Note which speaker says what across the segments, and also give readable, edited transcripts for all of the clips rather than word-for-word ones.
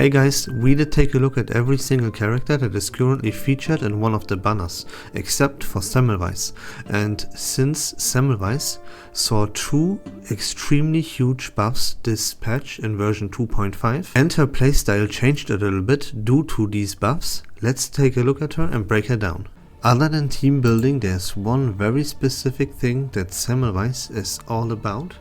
Speaker 1: Hey guys, we did take a look at every single character that is currently featured in one of the banners, except for Semmelweis. And since Semmelweis saw two extremely huge buffs this patch in version 2.5 and her playstyle changed a little bit due to these buffs, let's take a look at her and break her down. Other than team building, there's one very specific thing that Semmelweis is all about.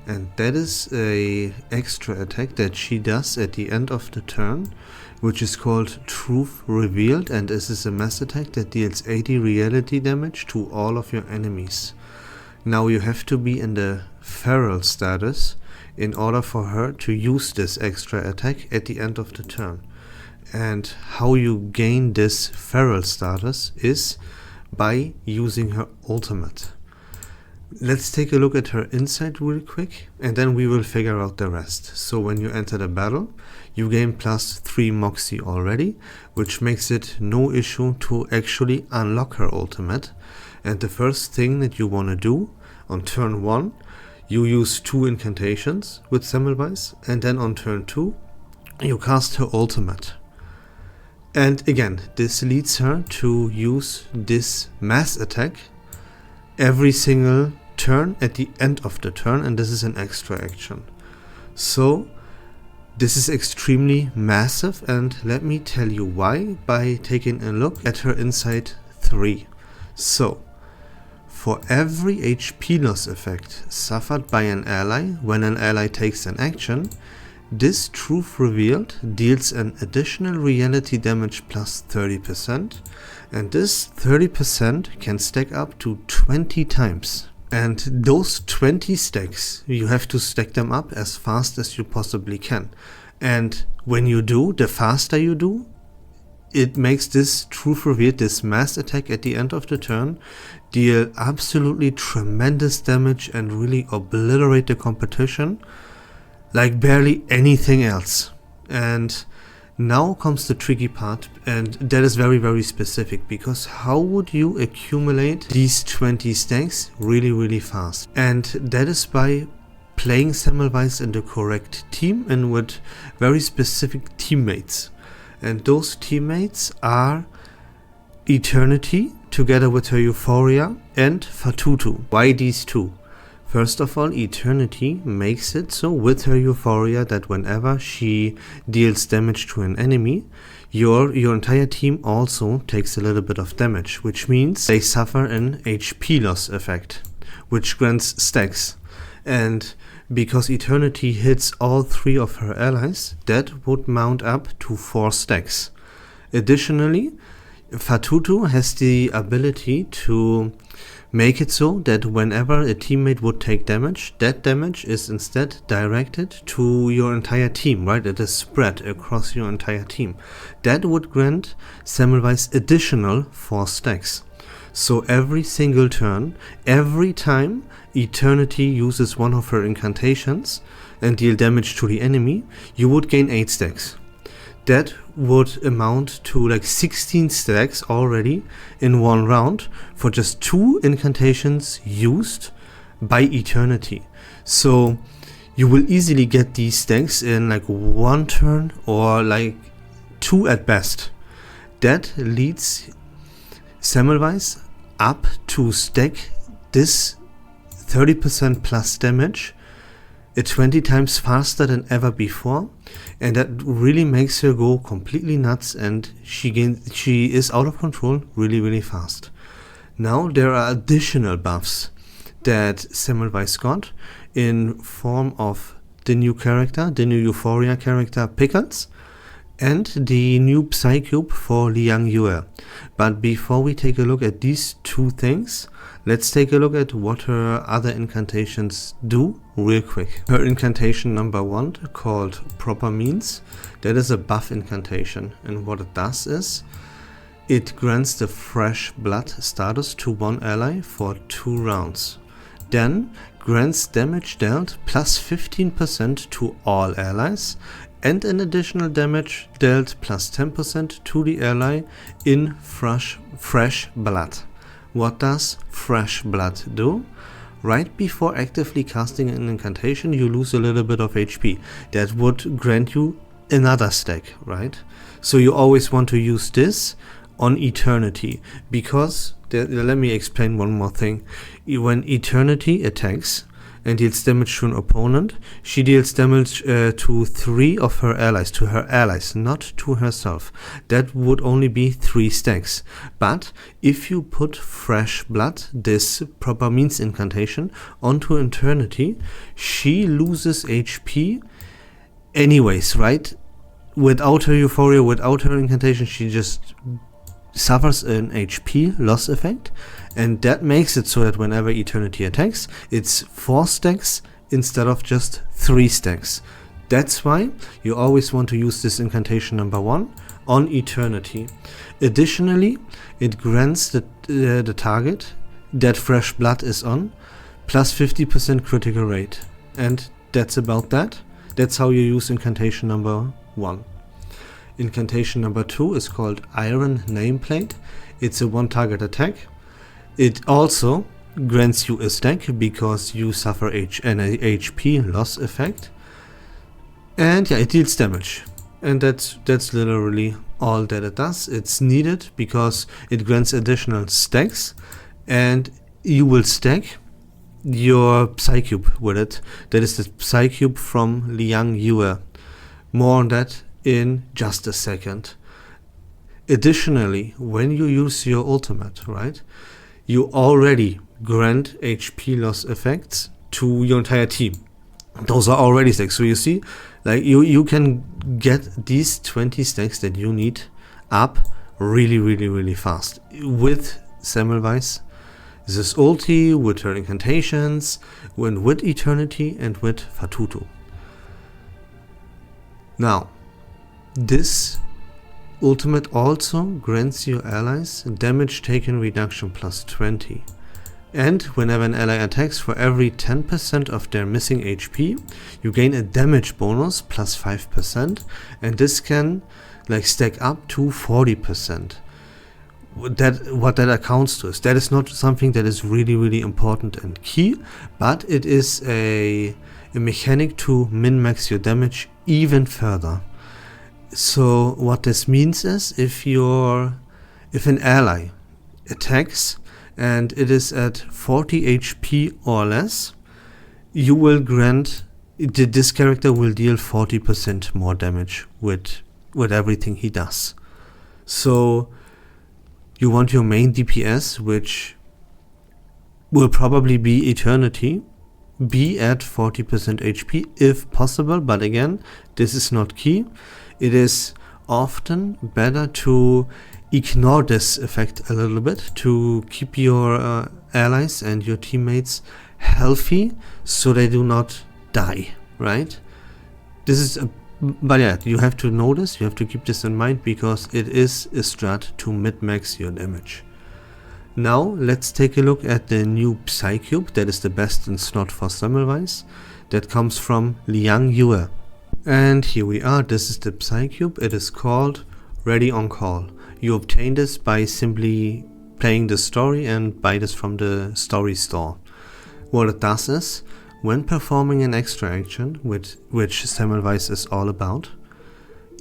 Speaker 1: And that is a extra attack that she does at the end of the turn, which is called Truth Revealed, and this is a mass attack that deals 80 reality damage to all of your enemies. Now you have to be in the feral status in order for her to use this extra attack at the end of the turn. And how you gain this feral status is by using her ultimate. Let's take a look at her insight real quick and then we will figure out the rest. So when you enter the battle, you gain +3 Moxie already, which makes it no issue to actually unlock her ultimate. And the first thing that you want to do on turn 1, you use 2 incantations with Semmelweis, and then on turn 2, you cast her ultimate. And again, this leads her to use this mass attack every single turn at the end of the turn, and this is an extra action. So this is extremely massive, and let me tell you why by taking a look at her insight 3. So for every HP loss effect suffered by an ally when an ally takes an action, this Truth Revealed deals an additional reality damage plus 30%, and this 30% can stack up to 20 times. And those 20 stacks, you have to stack them up as fast as you possibly can. And when you do, the faster you do, it makes this Truth Revealed, this mass attack at the end of the turn, deal absolutely tremendous damage and really obliterate the competition like barely anything else. And now comes the tricky part, and that is very specific, because how would you accumulate these 20 stacks really fast? And that is by playing Semmelweis in the correct team and with very specific teammates. And those teammates are Eternity together with her Euphoria and Fatutu. Why these two? First of all, Eternity makes it so with her Euphoria that whenever she deals damage to an enemy, your entire team also takes a little bit of damage, which means they suffer an HP loss effect, which grants stacks. And because Eternity hits all 3 of her allies, that would mount up to 4 stacks. Additionally, Fatutu has the ability to make it so that whenever a teammate would take damage, that damage is instead directed to your entire team, right? It is spread across your entire team. That would grant Semmelweis additional 4 stacks. So every single turn, every time Eternity uses one of her incantations and deal damage to the enemy, you would gain 8 stacks. That would amount to like 16 stacks already in one round for just 2 incantations used by Eternity. So you will easily get these stacks in like 1 turn or like 2 at best. That leads Semmelweis up to stack this 30% plus damage 20 times faster than ever before, and that really makes her go completely nuts, and she is out of control really fast. Now there are additional buffs that Semmelweis got in form of the new character, the new Euphoria character Pickles, and the new Psy Cube for Liang Yue. But before we take a look at these 2 things, let's take a look at what her other incantations do real quick. Her incantation number 1, called Proper Means, that is a buff incantation, and what it does is it grants the Fresh Blood status to one ally for 2 rounds. Then grants damage dealt plus 15% to all allies, and an additional damage dealt plus 10% to the ally in fresh blood. What does Fresh Blood do? Right before actively casting an incantation, you lose a little bit of HP. That would grant you another stack, right? So you always want to use this on Eternity, because let me explain one more thing. When Eternity attacks and deals damage to an opponent, she deals damage to 3 of her allies, not to herself. That would only be 3 stacks. But if you put Fresh Blood, this proper means incantation, onto Eternity, she loses HP anyways, right? Without her Euphoria, without her incantation, she just suffers an HP loss effect, and that makes it so that whenever Eternity attacks, it's 4 stacks instead of just 3 stacks. That's why you always want to use this incantation number 1 on Eternity. Additionally, it grants the target that Fresh Blood is on plus 50% critical rate, and that's about that. That's how you use incantation number 1. Incantation number 2 is called Iron Nameplate. It's a 1-target attack. It also grants you a stack because you suffer an HP loss effect. And yeah, it deals damage. And that's literally all that it does. It's needed because it grants additional stacks, and you will stack your Psy Cube with it. That is the Psy Cube from Liang Yue. More on that in just a second. Additionally, when you use your ultimate, right, you already grant HP loss effects to your entire team. Those are already stacks. So you see, like you can get these 20 stacks that you need up really fast with Semmelweis. This ulti, with her incantations, with Eternity, and with Fatutu. Now, this ultimate also grants your allies damage taken reduction plus 20. And whenever an ally attacks, for every 10% of their missing HP, you gain a damage bonus plus 5. And this can like stack up to 40%. What that accounts to is that is not something that is really important and key, but it is a mechanic to min-max your damage even further. So what this means is if an ally attacks and it is at 40 HP or less, you will grant this character will deal 40% more damage with everything he does. So you want your main DPS, which will probably be Eternity, be at 40% HP if possible, but again, this is not key. It is often better to ignore this effect a little bit to keep your allies and your teammates healthy so they do not die, right? But yeah, you have to know this, you have to keep this in mind because it is a strat to mid-max your damage. Now let's take a look at the new Psy Cube that is the best in slot for Semmelweis that comes from Liang Yue. And here we are, this is the Psy Cube. It is called Ready on Call. You obtain this by simply playing the story and buy this from the story store. What it does is, when performing an extra action, which Semmelweis is all about,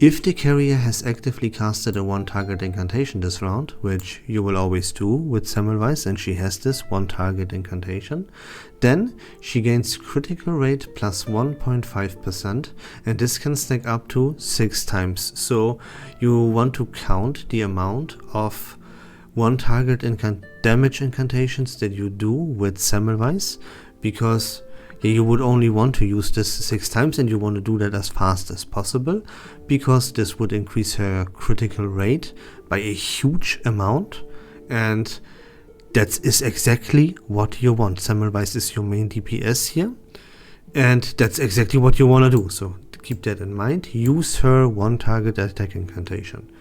Speaker 1: if the carrier has actively casted a 1-target incantation this round, which you will always do with Semmelweis, and she has this 1-target incantation, then she gains critical rate plus 1.5%, and this can stack up to 6 times. So you want to count the amount of 1-target damage incantations that you do with Semmelweis, because you would only want to use this 6 times and you want to do that as fast as possible, because this would increase her critical rate by a huge amount, and that is exactly what you want. Semmelweis is your main DPS here, and that's exactly what you want to do, so keep that in mind. Use her 1-target attack incantation.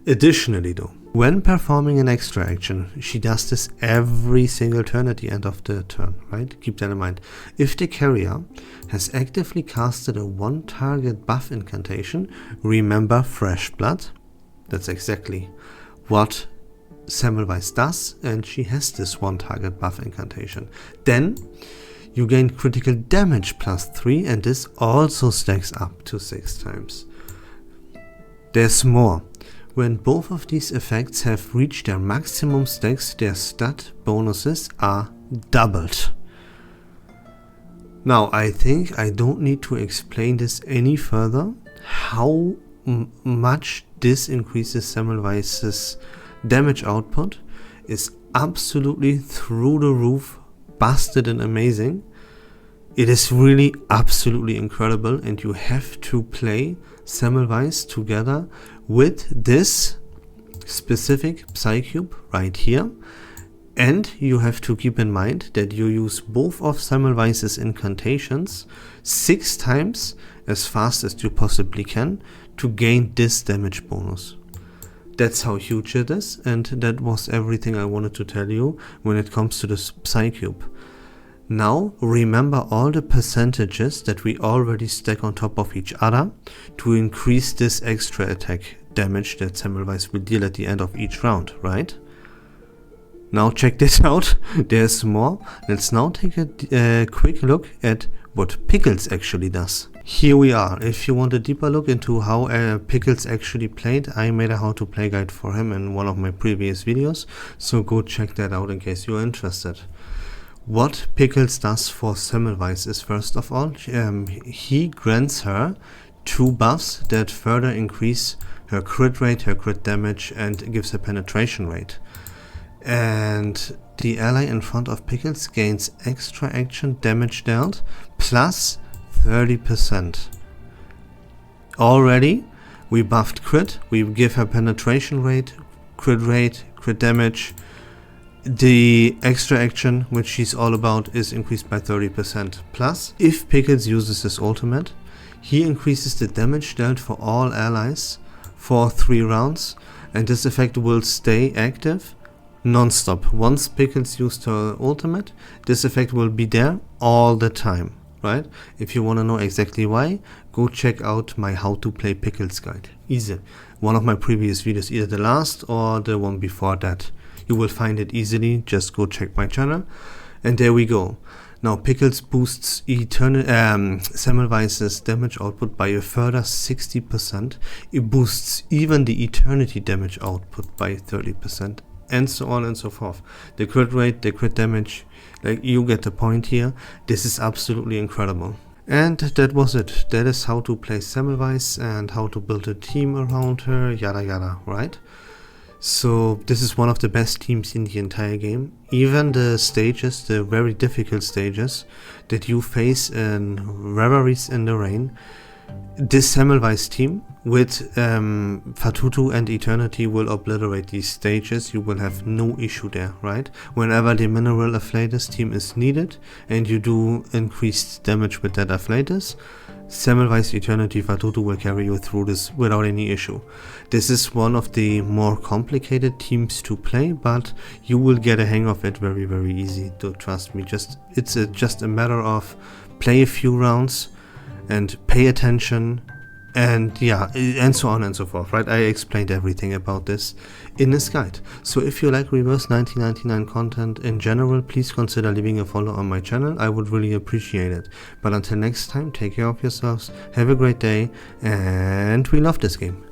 Speaker 1: Additionally though, when performing an extra action, she does this every single turn at the end of the turn, right? Keep that in mind. If the carrier has actively casted a 1-target buff incantation, remember Fresh Blood. That's exactly what Semmelweis does, and she has this 1-target buff incantation. Then you gain critical damage plus 3, and this also stacks up to 6 times. There's more. When both of these effects have reached their maximum stacks, their stat bonuses are doubled. Now, I think I don't need to explain this any further, how much this increases Semmelweis's damage output is absolutely through the roof, busted and amazing. It is really absolutely incredible, and you have to play Semmelweis together with this specific Psy Cube right here. And you have to keep in mind that you use both of Semmelweis's incantations 6 times as fast as you possibly can to gain this damage bonus. That's how huge it is, and that was everything I wanted to tell you when it comes to this Psy Cube. Now remember all the percentages that we already stack on top of each other to increase this extra attack damage that Semmelweis will deal at the end of each round, right? Now check this out, there's more. Let's now take a quick look at what Pickles actually does. Here we are. If you want a deeper look into how Pickles actually played, I made a how to play guide for him in one of my previous videos, so go check that out in case you're interested. What Pickles does for Semmelweis is, first of all, he grants her 2 buffs that further increase her crit rate, her crit damage, and gives her penetration rate. And the ally in front of Pickles gains extra action damage dealt plus 30%. Already we buffed crit, we give her penetration rate, crit damage. The extra action, which she's all about, is increased by 30%. Plus, if Pickles uses his ultimate, he increases the damage dealt for all allies for 3 rounds, and this effect will stay active non-stop. Once Pickles used her ultimate, this effect will be there all the time, right? If you want to know exactly why, go check out my how to play Pickles guide. Easy. One of my previous videos, either the last or the one before that. You will find it easily, just go check my channel. And there we go. Now Pickles boosts Semmelweis's damage output by a further 60%. It boosts even the eternity damage output by 30%. And so on and so forth. The crit rate, the crit damage, like, you get the point here. This is absolutely incredible. And that was it. That is how to play Semmelweis and how to build a team around her, yada yada, right? So this is one of the best teams in the entire game. Even the stages, the very difficult stages that you face in Reveries in the Rain, this Semmelweis team with Fatutu and Eternity will obliterate these stages. You will have no issue there, right? Whenever the Mineral Afflatus team is needed and you do increased damage with that Afflatus, Semmelweis, Eternity, Fatutu will carry you through this without any issue. This is one of the more complicated teams to play, but you will get a hang of it very, very easy. Trust me. It's just a matter of play a few rounds and pay attention, and yeah, and so on and so forth, right? I explained everything about this in this guide. So if you like Reverse1999 content in general, please consider leaving a follow on my channel. I would really appreciate it. But until next time, take care of yourselves, have a great day, and we love this game.